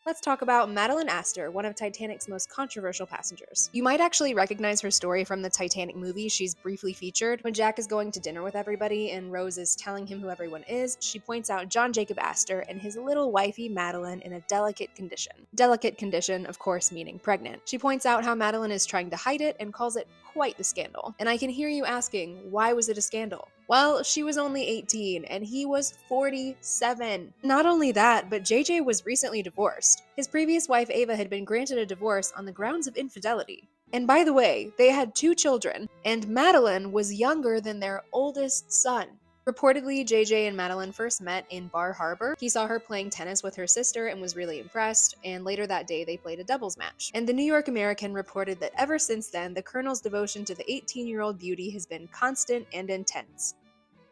Let's talk about Madeline Astor, one of Titanic's most controversial passengers. You might actually recognize her story from the Titanic movie. She's briefly featured. When Jack is going to dinner with everybody and Rose is telling him who everyone is, she points out John Jacob Astor and his little wifey Madeline in a delicate condition. Delicate condition, of course, meaning pregnant. She points out how Madeline is trying to hide it and calls it quite the scandal. And I can hear you asking, why was it a scandal? Well, she was only 18 and he was 47. Not only that, but JJ was recently divorced. His previous wife Ava had been granted a divorce on the grounds of infidelity. And by the way, they had 2 children, and Madeline was younger than their oldest son. Reportedly, JJ and Madeline first met in Bar Harbor. He saw her playing tennis with her sister and was really impressed, and later that day they played a doubles match. And the New York American reported that ever since then, the Colonel's devotion to the 18-year-old beauty has been constant and intense.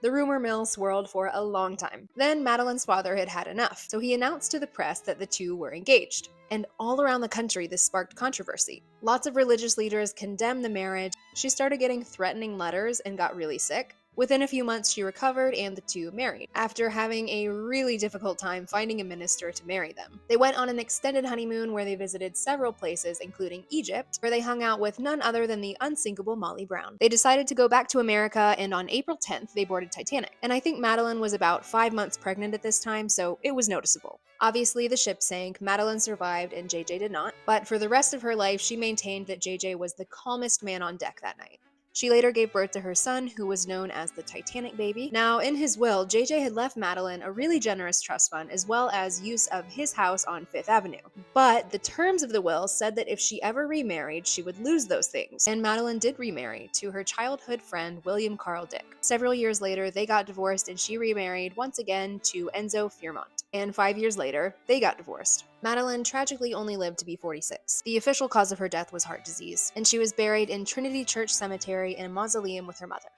The rumor mill swirled for a long time. Then Madeline's father had had enough, so he announced to the press that the two were engaged. And all around the country, this sparked controversy. Lots of religious leaders condemned the marriage. She started getting threatening letters and got really sick. Within a few months, she recovered and the two married, after having a really difficult time finding a minister to marry them. They went on an extended honeymoon where they visited several places, including Egypt, where they hung out with none other than the unsinkable Molly Brown. They decided to go back to America, and on April 10th, they boarded Titanic. And I think Madeline was about 5 months pregnant at this time, so it was noticeable. Obviously, the ship sank, Madeline survived, and JJ did not, but for the rest of her life, she maintained that JJ was the calmest man on deck that night. She later gave birth to her son, who was known as the Titanic baby. Now, in his will, JJ had left Madeline a really generous trust fund as well as use of his house on Fifth Avenue. But the terms of the will said that if she ever remarried, she would lose those things. And Madeline did remarry to her childhood friend, William Carl Dick. Several years later, they got divorced and she remarried once again to Enzo Fiermont. And 5 years later, they got divorced. Madeline tragically only lived to be 46. The official cause of her death was heart disease, and she was buried in Trinity Church Cemetery in a mausoleum with her mother.